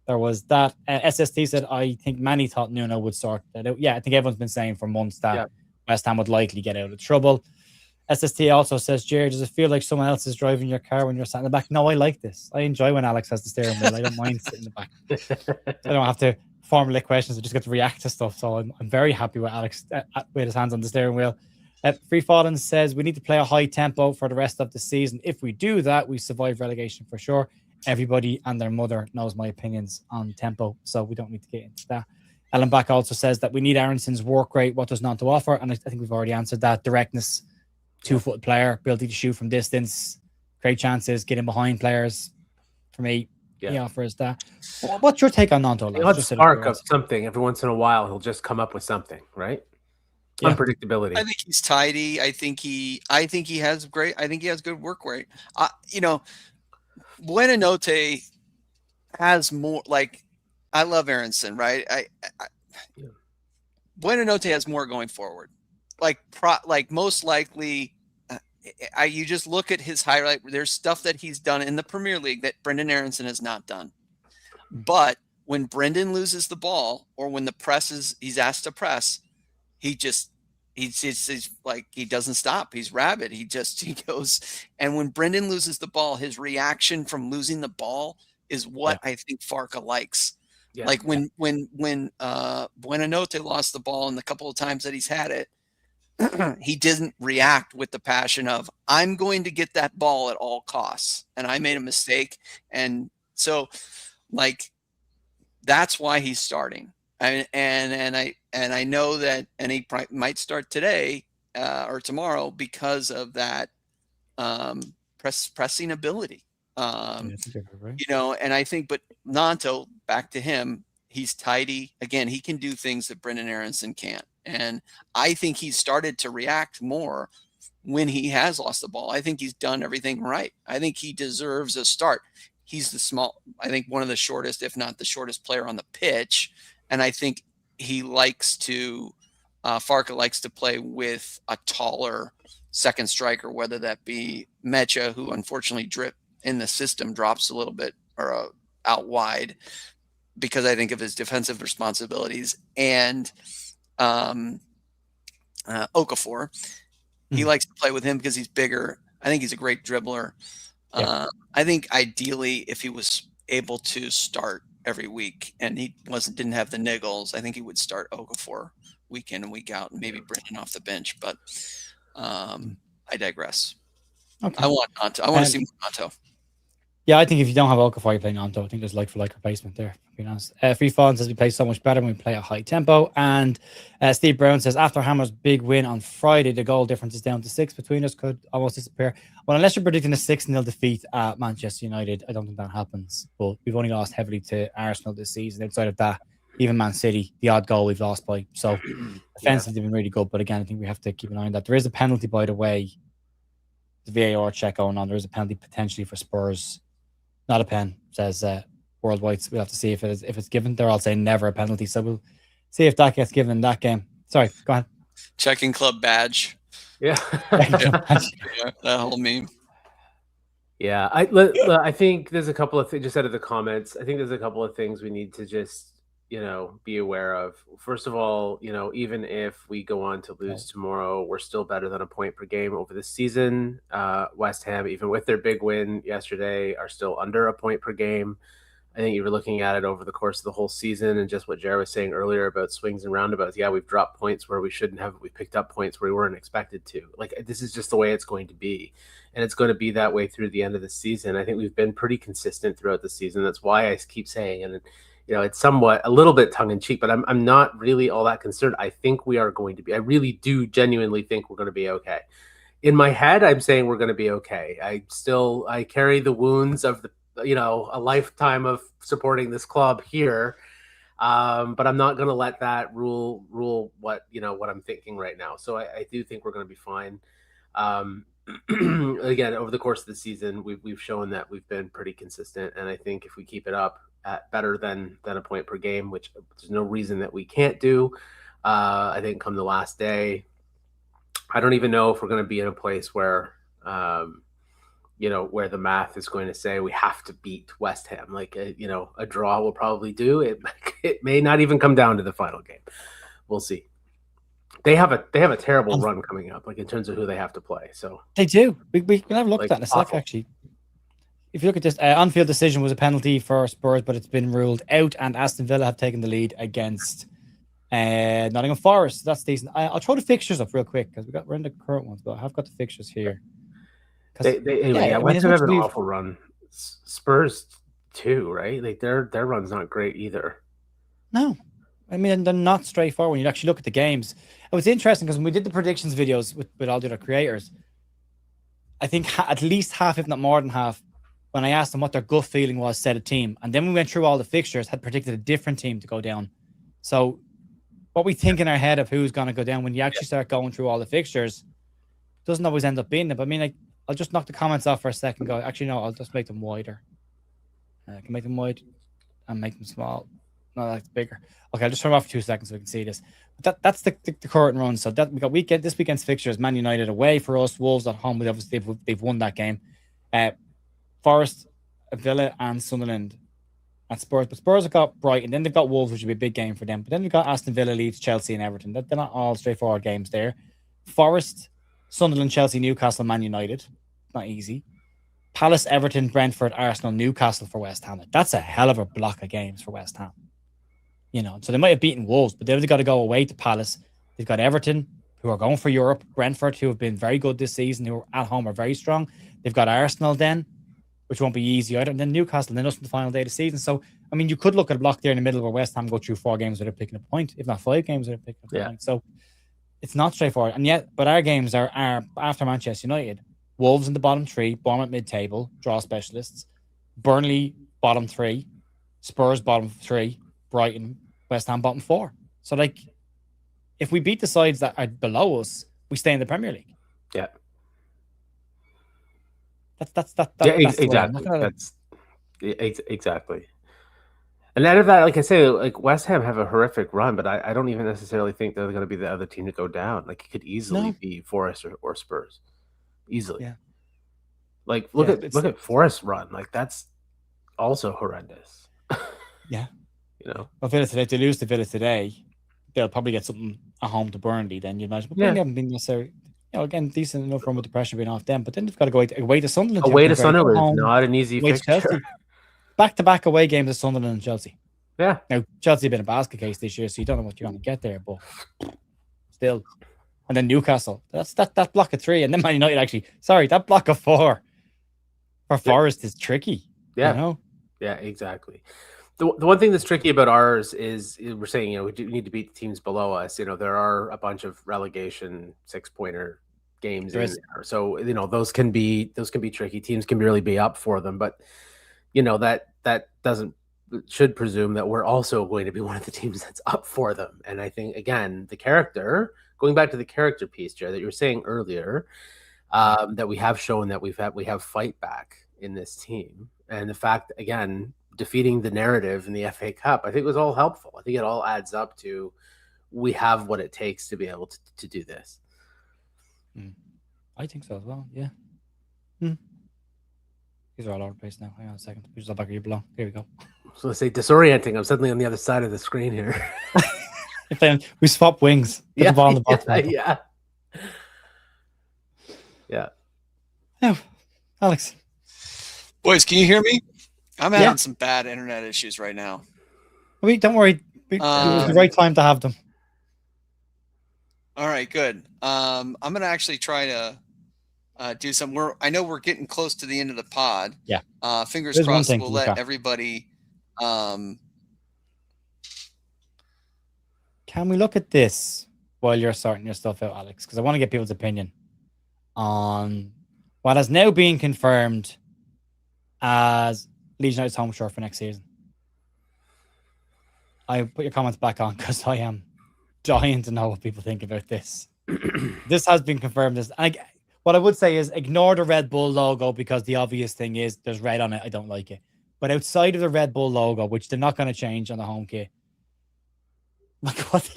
there was that. SST said, I think Manny thought Nuno would sort that out. Yeah, I think everyone's been saying for months that West Ham would likely get out of trouble. SST also says, Jared, does it feel like someone else is driving your car when you're sat in the back? No, I like this. I enjoy when Alex has the steering wheel. I don't mind sitting in the back. I don't have to formulate questions. I just get to react to stuff. So I'm very happy with Alex with his hands on the steering wheel. Free Fallen says, we need to play a high tempo for the rest of the season. If we do that, we survive relegation for sure. Everybody and their mother knows my opinions on tempo, so we don't need to get into that. Alan Back also says that we need Aronson's work rate. What does not to offer? And I think we've already answered that. Directness, 2-foot player, ability to shoot from distance, great chances, getting behind players. For me, he offers that. What's your take on Nanto? He'll have spark of something every once in a while. He'll just come up with something, right? Yeah. Unpredictability. I think he's tidy. I think he has good work rate. Buenanote has more. Like, I love Aronson, right? Buenanote has more going forward. Like most likely, you just look at his highlight. There's stuff that he's done in the Premier League that Brendan Aronson has not done. But when Brendan loses the ball, or when he's asked to press, he's like, he doesn't stop. He's rabid. He goes. And when Brendan loses the ball, his reaction from losing the ball is what I think Farka likes. Yeah. Like when Buenanote lost the ball, and the couple of times that he's had it, he didn't react with the passion of, I'm going to get that ball at all costs, and I made a mistake. And so, like, that's why he's starting. And I know that, and he might start today or tomorrow because of that pressing ability. And I think, but Nanto, back to him, he's tidy. Again, he can do things that Brendan Aronson can't. And I think he's started to react more when he has lost the ball. I think he's done everything right. I think he deserves a start. He's one of the shortest, if not the shortest player on the pitch. And I think he likes to, Farka likes to play with a taller second striker, whether that be Mecha, who unfortunately in the system drops a little bit or out wide because I think of his defensive responsibilities, and Okafor. He likes to play with him because he's bigger. I think he's a great dribbler. I think ideally, if he was able to start every week and he didn't have the niggles, I think he would start Okafor week in and week out, and maybe bring him off the bench. But I digress. Okay. I want Nanto. I want to see Nanto. Yeah, I think if you don't have Okafor, you're playing Nanto. I think there's like replacement there, to be honest. Free Fallen says we play so much better when we play a high tempo. And Steve Brown says, after Hammer's big win on Friday, the goal difference is down to 6 between us, could almost disappear. Well, unless you're predicting a 6-0 defeat at Manchester United, I don't think that happens. But we've only lost heavily to Arsenal this season. Outside of that, even Man City, the odd goal we've lost by. So offensively, they've been really good. But again, I think we have to keep an eye on that. There is a penalty, by the way, the VAR check going on. There is a penalty potentially for Spurs. Not a pen, says Worldwide. We'll have to see if it's given. They're all saying never a penalty. So we'll see if that gets given in that game. Sorry, go ahead. Checking club badge. Yeah. That whole meme. Yeah. I think there's a couple of things, just out of the comments, I think there's a couple of things we need to just, be aware of. First of all, even if we go on to lose tomorrow, we're still better than a point per game over the season. West Ham, even with their big win yesterday, are still under a point per game. I think you were looking at it over the course of the whole season, and just what Jared was saying earlier about swings and roundabouts. Yeah, we've dropped points where we shouldn't have. We picked up points where we weren't expected to. Like, this is just the way it's going to be. And it's going to be that way through the end of the season. I think we've been pretty consistent throughout the season. That's why I keep saying, and it's somewhat a little bit tongue in cheek, but I'm not really all that concerned. I think we are going to be. I really do genuinely think we're going to be okay. In my head, I'm saying we're going to be okay. I carry the wounds of a lifetime of supporting this club here. But I'm not going to let that rule what I'm thinking right now. So I do think we're going to be fine. Again, over the course of the season, we've shown that we've been pretty consistent, and I think if we keep it up at better than a point per game, which there's no reason that we can't do, I think come the last day, I don't even know if we're going to be in a place where where the math is going to say we have to beat West Ham. Like a draw will probably do it. It may not even come down to the final game. We'll see. They have a terrible run coming up, like in terms of who they have to play. So they do. We can have a look at that in a sec. Actually, if you look at this, on-field decision was a penalty for Spurs, but it's been ruled out, and Aston Villa have taken the lead against Nottingham Forest. That's decent. I'll throw the fixtures up real quick because we're in the current ones, but I have got the fixtures here. West Ham have an awful run. Spurs too, right? Like their run's not great either. No, I mean they're not straightforward when you actually look at the games. It was interesting because when we did the predictions videos with all the other creators, I think at least half, if not more than half, when I asked them what their gut feeling was, said a team, and then we went through all the fixtures, had predicted a different team to go down. So what we think in our head of who's going to go down when you actually start going through all the fixtures doesn't always end up being it. But I mean, I'll just knock the comments off for a second. Go, actually, no, I'll just make them wider. I can make them wide and make them small. No, that's bigger. Okay, I'll just turn them off for 2 seconds so we can see this. But that's the current run. So that we got this weekend's fixtures: Man United away for us, Wolves at home. Obviously they've won that game. Forest, Villa, and Sunderland at Spurs. But Spurs have got Brighton. Then they've got Wolves, which will be a big game for them. But then they've got Aston Villa, Leeds, Chelsea, and Everton. They're not all straightforward games there. Forest, Sunderland, Chelsea, Newcastle, Man United. Not easy. Palace, Everton, Brentford, Arsenal, Newcastle for West Ham. That's a hell of a block of games for West Ham. So they might have beaten Wolves, but they've got to go away to Palace. They've got Everton, who are going for Europe. Brentford, who have been very good this season, who are at home, are very strong. They've got Arsenal then, which won't be easy either. And then Newcastle, then us on the final day of the season. So, I mean, you could look at a block there in the middle where West Ham go through 4 games without picking a point, if not 5 games without picking a point. So it's not straightforward. And yet, but our games are after Manchester United. Wolves in the bottom 3, Bournemouth mid-table, draw specialists. Burnley bottom 3, Spurs bottom 3, Brighton, West Ham bottom 4. So, like, if we beat the sides that are below us, we stay in the Premier League. Yeah. That's exactly. That's exactly. And out of that, like I say, like West Ham have a horrific run, but I don't even necessarily think they're going to be the other team to go down. Like it could easily be Forest or Spurs, easily. Yeah. Like look at Forest run. Like that's also horrendous. Yeah. Well, Villa today, if they lose to Villa today, they'll probably get something at home to Burnley. Then you imagine, but Burnley haven't been necessarily. Again, decent enough run with the pressure being off them, but then they've got to go away to Sunderland. Away to Sunderland is not an easy fixture. Back-to-back away games of Sunderland and Chelsea. Yeah. Now, Chelsea have been a basket case this year, so you don't know what you're going to get there, but still. And then Newcastle. That's that block of 3. And then Man United, actually. Sorry, that block of 4 for Forest is tricky. Yeah. Yeah, exactly. The one thing that's tricky about ours is we're saying, we do need to beat the teams below us. There are a bunch of relegation 6-pointer games in there. So, those can be tricky. Teams can really be up for them, but that should presume that we're also going to be one of the teams that's up for them. And I think, again, going back to the character piece, Jared, that you were saying earlier, that we have shown that we have fight back in this team. And the fact, again, defeating the narrative in the FA Cup, I think was all helpful. I think it all adds up to we have what it takes to be able to do this. I think so as well, yeah. These are all over the place now. Hang on a second. We just back of your below. Here we go. So let's say disorienting. I'm suddenly on the other side of the screen here. We swap wings. Put the ball in the box. Yeah. Oh, Alex. Boys, can you hear me? I'm having some bad internet issues right now. Don't worry. It was the right time to have them. All right, good. I'm going to actually try to do some. I know we're getting close to the end of the pod. Yeah. Fingers crossed we'll let everybody can we look at this while you're sorting your stuff out, Alex? Because I want to get people's opinion on what has now been confirmed as Leeds United's home shirt for next season. I put your comments back on because I am dying to know what people think about this. This has been confirmed as. What I would say is ignore the Red Bull logo because the obvious thing is there's red on it. I don't like it. But outside of the Red Bull logo, which they're not going to change on the home kit, like what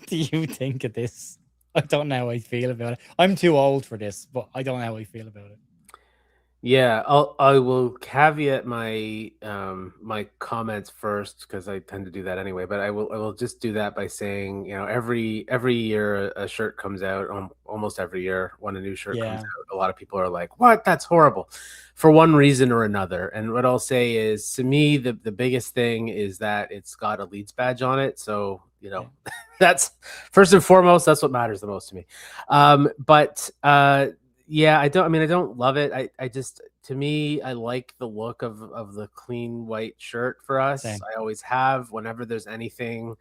do you think of this? I don't know how I feel about it. I'm too old for this, but I don't know how I feel about it. Yeah, I will caveat my my comments first because I tend to do that anyway. But I will just do that by saying, every year a shirt comes out, almost every year when a new shirt comes out, a lot of people are like, "What? That's horrible," for one reason or another. And what I'll say is, to me, the biggest thing is that it's got a Leeds badge on it. So that's first and foremost. That's what matters the most to me. Yeah, I don't love it. I just, to me, I like the look of the clean white shirt for us. Same. I always have whenever there's anything,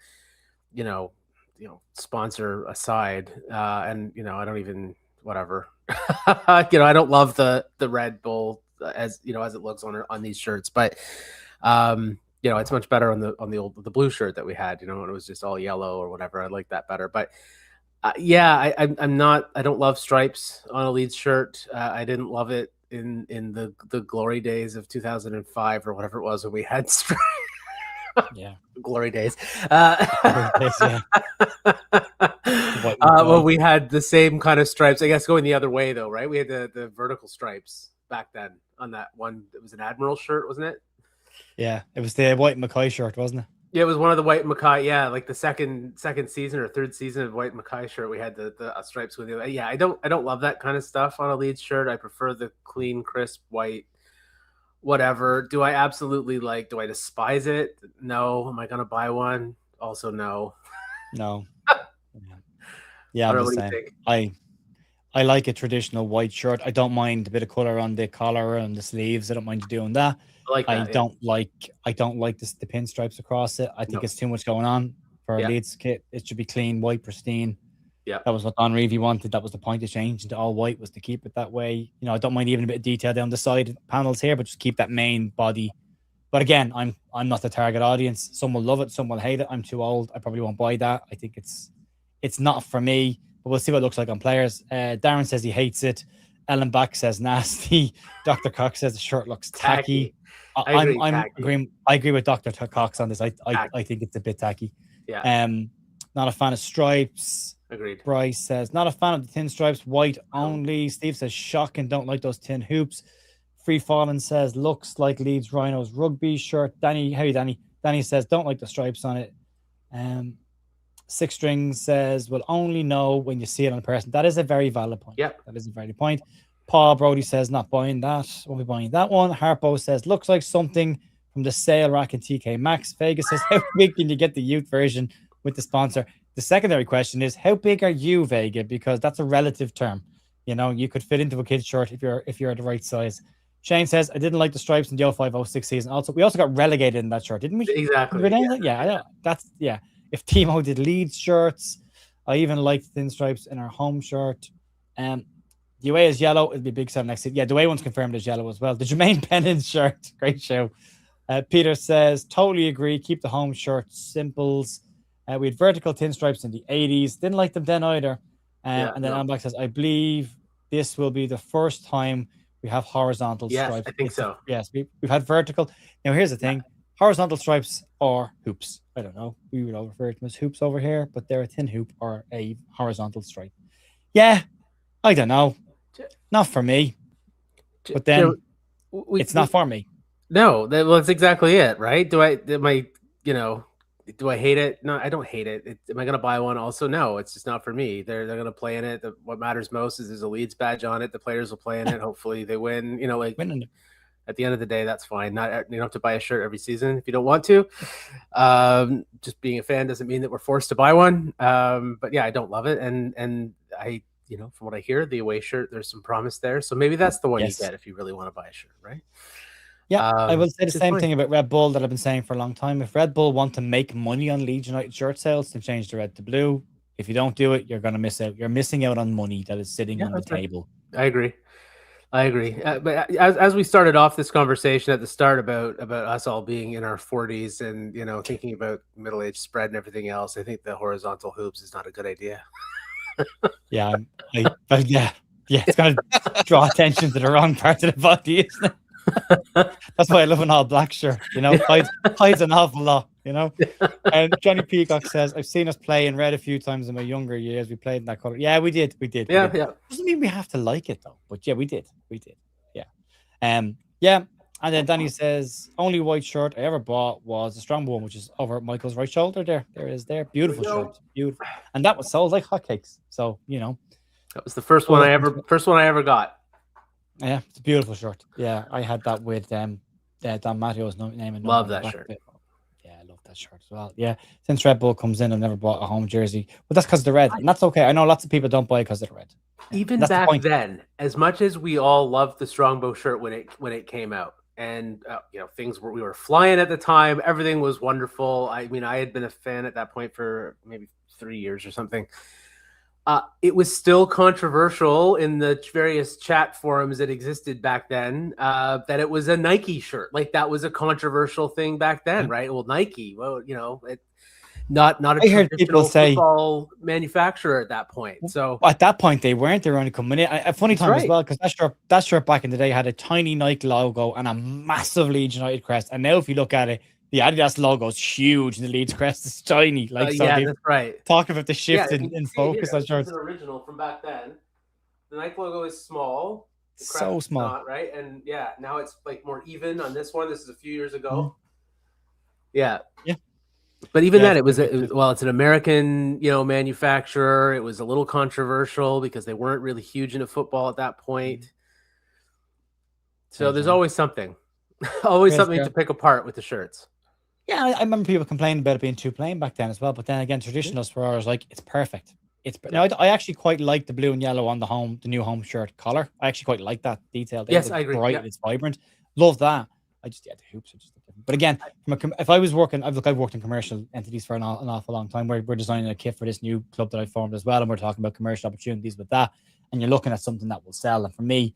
sponsor aside. And I don't even, whatever. I don't love the Red Bull as it looks on these shirts, but it's much better on the blue shirt that we had, when it was just all yellow or whatever. I like that better, but I don't love stripes on a Leeds shirt. I didn't love it in the glory days of 2005 or whatever it was when we had stripes. Yeah, glory days. Yeah. Well, we had the same kind of stripes. I guess going the other way though, right? We had the vertical stripes back then on that one. It was an Admiral shirt, wasn't it? Yeah, it was the white Mackay shirt, wasn't it? Yeah, it was one of the white Mackay. Yeah, like the second season or third season of white Mackay shirt, we had the stripes with it. Yeah, I don't love that kind of stuff on a Leeds shirt. I prefer the clean, crisp white. Whatever. Do I absolutely do I despise it? No. Am I gonna buy one? Also, no. No. Yeah, I'm the same. I like a traditional white shirt. I don't mind a bit of color on the collar and the sleeves. I don't mind you doing that. I don't like the pinstripes across it. I think it's too much going on for a Leeds kit. It should be clean, white, pristine. Yeah, that was what Don Reevy wanted. That was the point of change into all white, was to keep it that way. I don't mind even a bit of detail down the side panels here, but just keep that main body. But again, I'm not the target audience. Some will love it, some will hate it. I'm too old. I probably won't buy that. I think it's not for me. But we'll see what it looks like on players. Darren says he hates it. Ellen Back says nasty. Dr. Cox says the shirt looks tacky. I agree with Dr. Cox on this. I think it's a bit tacky. Yeah. Not a fan of stripes. Agreed. Bryce says not a fan of the thin stripes, white only. Steve says shocking, don't like those tin hoops. Free Fallen says looks like Leeds Rhinos rugby shirt. Danny, hey Danny. Danny says don't like the stripes on it. Six Strings says will only know when you see it on person. That is a very valid point. Yeah, that is a very point. Paul Brody says not buying that. Won't be buying that one. Harpo says looks like something from the sale rack in TK Maxx. Vegas says how big can you get the youth version with the sponsor? The secondary question is how big are you, Vega? Because that's a relative term. You could fit into a kid's shirt if you're the right size. Shane says I didn't like the stripes in the 05-06 season. We also got relegated in that shirt, didn't we? Exactly. Yeah. If Timo did Leeds shirts, I even liked thin stripes in our home shirt. The away is yellow. It'll be Big 7 next season. Yeah, the away one's confirmed as yellow as well. The Jermaine Pennant shirt, great show. Peter says totally agree. Keep the home shirt simples. We had vertical thin stripes in the 80s. Didn't like them then either. And then Ambach says, I believe this will be the first time we have horizontal stripes. I think so. Yes, we've had vertical. Now, here's the thing. Horizontal stripes or hoops. I don't know. We would all refer to them as hoops over here, but they're a thin hoop or a horizontal stripe. Yeah, I don't know. Not for me. But then it's not for me. No, that's exactly it, right? Do I hate it? No, I don't hate it. Am I going to buy one? Also, no, it's just not for me. They're going to play in it. What matters most is there's a Leeds badge on it. The players will play in it. Hopefully they win. Winning. At the end of the day, that's fine. You don't have to buy a shirt every season if you don't want to. Just being a fan doesn't mean that we're forced to buy one. But yeah, I don't love it. And I, from what I hear, the away shirt, there's some promise there. So maybe that's the one you get if you really want to buy a shirt, right? Yeah, I will say the which is same fine. thing about Red Bull that I've been saying for a long time. If Red Bull want to make money on Leeds United shirt sales, then change the red to blue. If you don't do it, you're going to miss out. You're missing out on money that is sitting Yeah, on the that's right. table. I agree. But as we started off this conversation at the start about us all being in our 40s and thinking about middle-aged spread and everything else, I think the horizontal hoops is not a good idea. Yeah, yeah, it's going to draw attention to the wrong part of the body, isn't it? That's why I love an all black shirt. Hides an awful lot. And Johnny Peacock says, "I've seen us play in red a few times in my younger years. We played in that color. Yeah, we did. Yeah. Doesn't mean we have to like it though. But yeah, we did. Yeah. Yeah. And then Danny says, only white shirt I ever bought was a strong one, which is over Michael's right shoulder. There it is. There, beautiful shirt, beautiful. And that was sold like hotcakes. So that was the first one I ever got. Yeah, it's a beautiful shirt. Yeah, I had that with Don Matteo's name. And love that shirt. Yeah, I love that shirt as well. Yeah, since Red Bull comes in, I've never bought a home jersey, but that's because of the red, and that's okay. I know lots of people don't buy it because of the red. Even back then, as much as we all loved the Strongbow shirt when it came out, and we were flying at the time, everything was wonderful. I mean, I had been a fan at that point for maybe 3 years or something. It was still controversial in the various chat forums that existed back then that it was a Nike shirt. Like that was a controversial thing back then, right? Well, Nike, not a traditional football manufacturer at that point. So at that point, they weren't. They were only coming in. A funny time as well, because that shirt back in the day had a tiny Nike logo and a massive Leeds United crest. And now if you look at it, the Adidas logo is huge and the Leeds crest is tiny. Like, that's right. Talk about the shift in focus on shirts. It's an original from back then. The Nike logo is small. So small. Not, right? And now it's like more even on this one. This is a few years ago. Yeah. But even then, it's an American, manufacturer. It was a little controversial because they weren't really huge into football at that point. So there's always something, something to pick apart with the shirts. Yeah, I remember people complaining about it being too plain back then as well. But then again, traditionalists were always like, it's perfect. Now, I actually quite like the blue and yellow on the new home shirt collar. I actually quite like that detail. Yes, I agree. Bright, it's vibrant. Love that. The hoops are just different. But again, if I was working, I've worked in commercial entities for an awful long time. We're designing a kit for this new club that I formed as well, and we're talking about commercial opportunities with that. And you're looking at something that will sell. And for me,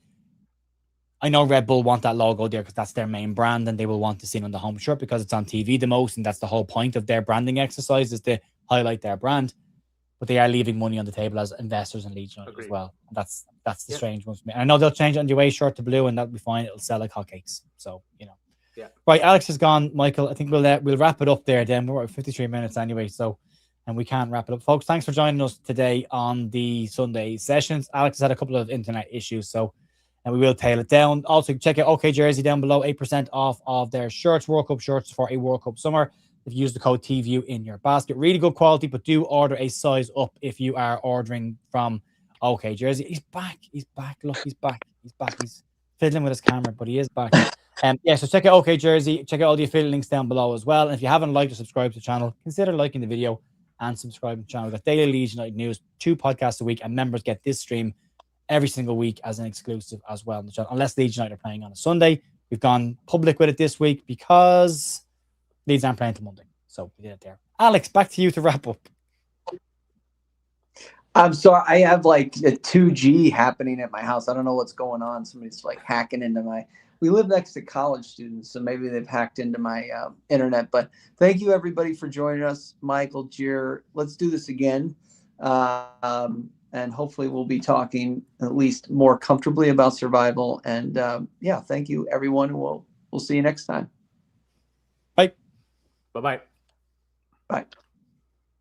I know Red Bull want that logo there because that's their main brand, and they will want to see it on the home shirt because it's on TV the most, and that's the whole point of their branding exercise is to highlight their brand. But they are leaving money on the table as investors in Leeds United as well. And that's the strange one for me. And I know they'll change it on the away shirt to blue, and that'll be fine. It'll sell like hotcakes. So Yeah. Right, Alex is gone. Michael, I think we'll wrap it up there. Then we're at 53 minutes anyway, so and we can wrap it up, folks. Thanks for joining us today on the Sunday sessions. Alex has had a couple of internet issues, and we will tail it down. Also, check out OK Jersey down below, 8% off of their shirts, World Cup shirts for a World Cup summer. If you use the code TView in your basket, really good quality, but do order a size up if you are ordering from OK Jersey. He's back. Look, he's back. He's fiddling with his camera, but he is back. So check out OK Jersey. Check out all the affiliate links down below as well. And if you haven't liked or subscribed to the channel, consider liking the video and subscribing to the channel. We've got daily Leeds United news, 2 podcasts a week, and members get this stream every single week as an exclusive as well on the channel. Unless Leeds United are playing on a Sunday. We've gone public with it this week because Leeds aren't playing till Monday. So we did it there. Alex, back to you to wrap up. So I have like a 2G happening at my house. I don't know what's going on. Somebody's like hacking into we live next to college students, so maybe they've hacked into my internet. But thank you, everybody, for joining us. Michael, Jer, let's do this again. And hopefully we'll be talking at least more comfortably about survival. And thank you, everyone. We'll see you next time. Bye. Bye-bye. Bye.